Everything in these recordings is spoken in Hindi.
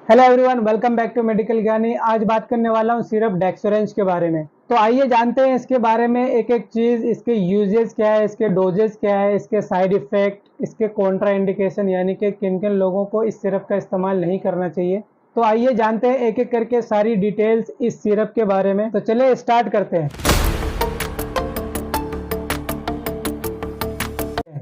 Hello everyone, welcome back to medical Gyani. आज बात करने वाला हूँ सिरप डेक्सोरेंज के बारे में। तो आइए जानते हैं इसके बारे में एक एक चीज़, इसके यूजेस क्या है, इसके डोजेस क्या है, इसके साइड इफ़ेक्ट, इसके कॉन्ट्रा इंडिकेशन यानी कि किन किन लोगों को इस सिरप का इस्तेमाल नहीं करना चाहिए। तो आइए जानते हैं एक एक करके सारी डिटेल्स इस सिरप के बारे में। तो चलिए स्टार्ट करते हैं।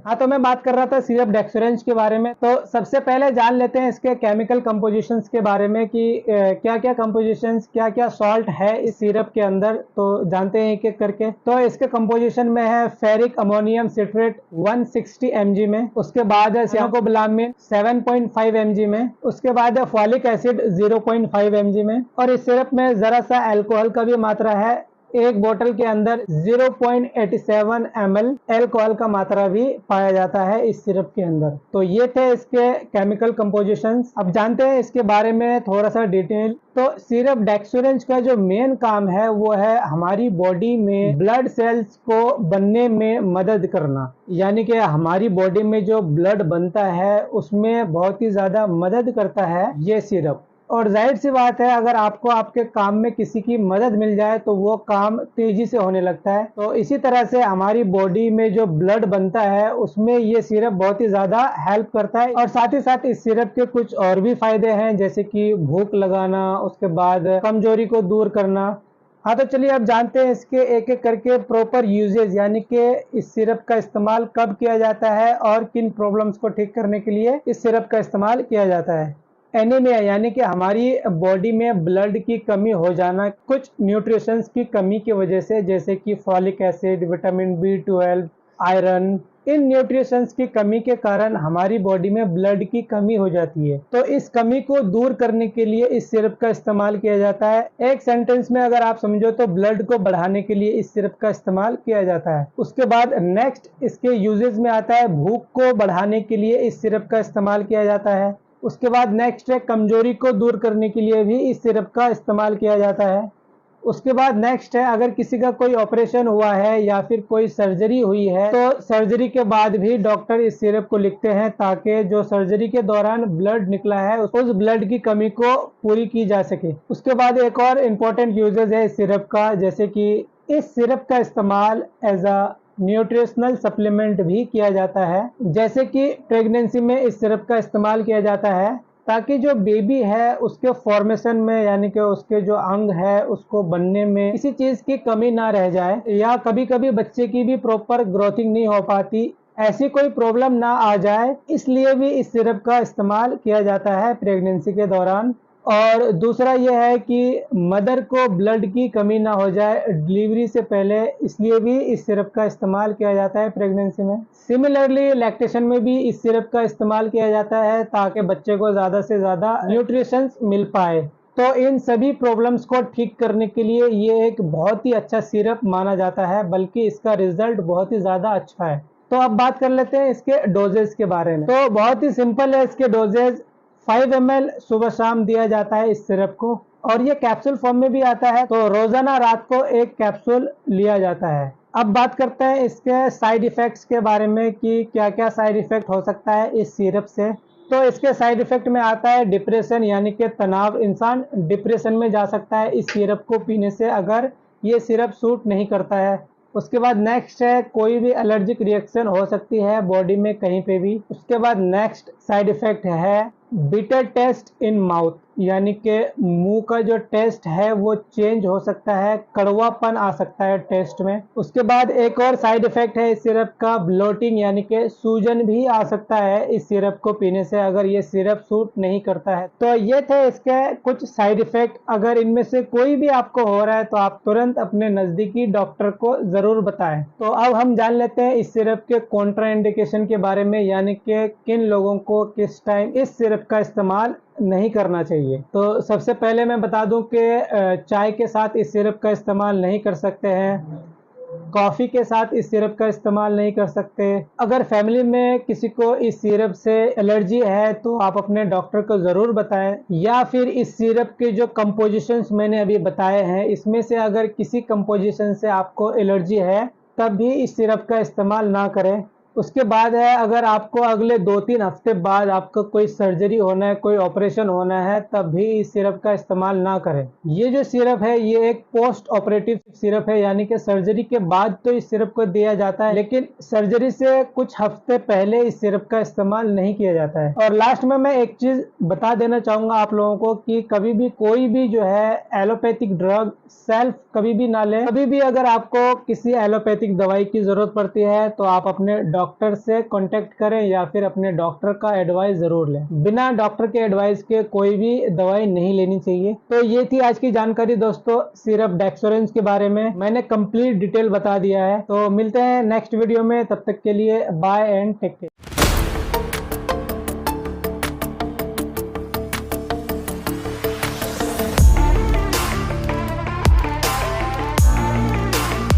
हाँ, तो मैं बात कर रहा था सिरप डेक्सोरेंज के बारे में। तो सबसे पहले जान लेते हैं इसके केमिकल कंपोजिशंस के बारे में कि क्या क्या कंपोजिशंस, क्या क्या सॉल्ट है इस सिरप के अंदर। तो जानते हैं एक एक करके। तो इसके कंपोजिशन में है फेरिक अमोनियम सिट्रेट 160 mg में, उसके बाद है सियानोकोबालामिन 7.5 mg में, उसके बाद है फॉलिक एसिड 0.5 mg में, और इस सिरप में जरा सा अल्कोहल का भी मात्रा है। एक बोतल के अंदर 0.87 ml अल्कोहल का मात्रा भी पाया जाता है इस सिरप के अंदर। तो ये थे इसके केमिकल कंपोजिशंस। अब जानते हैं इसके बारे में थोड़ा सा डिटेल। तो सिरप डेक्सोरेंज का जो मेन काम है वो है हमारी बॉडी में ब्लड सेल्स को बनने में मदद करना, यानी कि हमारी बॉडी में जो ब्लड बनता है उसमें बहुत ही ज़्यादा मदद करता है ये सिरप। और जाहिर सी बात है, अगर आपको आपके काम में किसी की मदद मिल जाए तो वो काम तेजी से होने लगता है। तो इसी तरह से हमारी बॉडी में जो ब्लड बनता है उसमें ये सिरप बहुत ही ज़्यादा हेल्प करता है। और साथ ही साथ इस सिरप के कुछ और भी फायदे हैं, जैसे कि भूख लगाना, उसके बाद कमजोरी को दूर करना। हाँ, तो चलिए अब जानते हैं इसके एक एक करके प्रॉपर यूजेज, यानी कि इस सिरप का इस्तेमाल कब किया जाता है और किन प्रॉब्लम्स को ठीक करने के लिए इस सिरप का इस्तेमाल किया जाता है। एनीमिया यानी कि हमारी बॉडी में ब्लड की कमी हो जाना कुछ न्यूट्रिशंस की कमी की वजह से, जैसे कि folic acid, vitamin B12, iron, इन न्यूट्रिशंस की कमी के कारण हमारी बॉडी में ब्लड की कमी हो जाती है। तो इस कमी को दूर करने के लिए इस सिरप का इस्तेमाल किया जाता है। एक सेंटेंस में अगर आप समझो तो ब्लड को बढ़ाने के लिए इस सिरप का इस्तेमाल किया जाता है। उसके बाद नेक्स्ट इसके यूजेस में आता है भूख को बढ़ाने के लिए इस सिरप का इस्तेमाल किया जाता है। उसके बाद नेक्स्ट है कमजोरी को दूर करने के लिए भी इस सिरप का इस्तेमाल किया जाता है। उसके बाद नेक्स्ट है अगर किसी का कोई ऑपरेशन हुआ है या फिर कोई सर्जरी हुई है तो सर्जरी के बाद भी डॉक्टर इस सिरप को लिखते हैं ताकि जो सर्जरी के दौरान ब्लड निकला है उस ब्लड की कमी को पूरी की जा सके। उसके बाद एक और इम्पोर्टेंट यूजेस है इस सिरप का, जैसे कि इस सिरप का इस्तेमाल एज अ न्यूट्रिशनल सप्लीमेंट भी किया जाता है। जैसे कि प्रेगनेंसी में इस सिरप का इस्तेमाल किया जाता है ताकि जो बेबी है उसके फॉर्मेशन में, यानी कि उसके जो अंग है उसको बनने में किसी चीज की कमी ना रह जाए, या कभी कभी बच्चे की भी प्रॉपर ग्रोथिंग नहीं हो पाती, ऐसी कोई प्रॉब्लम ना आ जाए, इसलिए भी इस सिरप का इस्तेमाल किया जाता है प्रेगनेंसी के दौरान। और दूसरा यह है कि मदर को ब्लड की कमी ना हो जाए डिलीवरी से पहले, इसलिए भी इस सिरप का इस्तेमाल किया जाता है प्रेगनेंसी में। सिमिलरली लैक्टेशन में भी इस सिरप का इस्तेमाल किया जाता है ताकि बच्चे को ज़्यादा से ज़्यादा न्यूट्रिशंस मिल पाए। तो इन सभी प्रॉब्लम्स को ठीक करने के लिए ये एक बहुत ही अच्छा सिरप माना जाता है, बल्कि इसका रिजल्ट बहुत ही ज़्यादा अच्छा है। तो अब बात कर लेते हैं इसके डोजेज के बारे में। तो बहुत ही सिंपल है इसके डोजेज। 5 ml सुबह शाम दिया जाता है इस सिरप को, और ये कैप्सूल फॉर्म में भी आता है। तो रोजाना रात को एक कैप्सूल लिया जाता है। अब बात करते हैं इसके साइड इफेक्ट्स के बारे में कि क्या क्या साइड इफेक्ट हो सकता है इस सिरप से। तो इसके साइड इफेक्ट में आता है डिप्रेशन, यानी कि तनाव। इंसान डिप्रेशन में जा सकता है इस सिरप को पीने से अगर ये सिरप सूट नहीं करता है। उसके बाद नेक्स्ट है कोई भी एलर्जिक रिएक्शन हो सकती है बॉडी में कहीं पे भी। उसके बाद नेक्स्ट साइड इफेक्ट है बिटर टेस्ट इन माउथ, यानी कि मुंह का जो टेस्ट है वो चेंज हो सकता है, कड़वापन आ सकता है टेस्ट में। उसके बाद एक और साइड इफेक्ट है इस सिरप का ब्लोटिंग, यानी कि सूजन भी आ सकता है इस सिरप को पीने से अगर ये सिरप सूट नहीं करता है। तो ये थे इसके कुछ साइड इफेक्ट। अगर इनमें से कोई भी आपको हो रहा है तो आप तुरंत अपने नजदीकी डॉक्टर को जरूर बताएं। तो अब हम जान लेते हैं इस सिरप के कॉन्ट्रा इंडिकेशन के बारे में, यानी कि किन लोगों को किस टाइम इस सिरप का इस्तेमाल नहीं करना चाहिए। तो सबसे पहले मैं बता दूं कि चाय के साथ इस सिरप का इस्तेमाल नहीं कर सकते हैं, कॉफ़ी के साथ इस सिरप का इस्तेमाल नहीं कर सकते। अगर फैमिली में किसी को इस सिरप से एलर्जी है तो आप अपने डॉक्टर को ज़रूर बताएं, या फिर इस सिरप के जो कंपोजिशंस मैंने अभी बताए हैं इसमें से अगर किसी कंपोजिशन से आपको एलर्जी है तब भी इस सिरप का इस्तेमाल ना करें। उसके बाद है, अगर आपको अगले 2-3 हफ्ते बाद आपका कोई सर्जरी होना है, कोई ऑपरेशन होना है, तब भी इस सिरप का इस्तेमाल ना करें। ये जो सिरप है ये एक पोस्ट ऑपरेटिव सिरप है, यानी कि सर्जरी के बाद तो इस सिरप को दिया जाता है, लेकिन सर्जरी से कुछ हफ्ते पहले इस सिरप का इस्तेमाल नहीं किया जाता है। और लास्ट में मैं एक चीज बता देना चाहूंगा आप लोगों को कि कभी भी कोई भी जो है एलोपैथिक ड्रग सेल्फ कभी भी ना लें। कभी भी अगर आपको किसी एलोपैथिक दवाई की जरूरत पड़ती है तो आप अपने डॉक्टर से कांटेक्ट करें या फिर अपने डॉक्टर का एडवाइस जरूर लें। बिना डॉक्टर के एडवाइस के कोई भी दवाई नहीं लेनी चाहिए। तो ये थी आज की जानकारी दोस्तों सिरप डेक्सोरेंस के बारे में। मैंने कंप्लीट डिटेल बता दिया है। तो मिलते हैं नेक्स्ट वीडियो में, तब तक के लिए बाय एंड टेक केयर।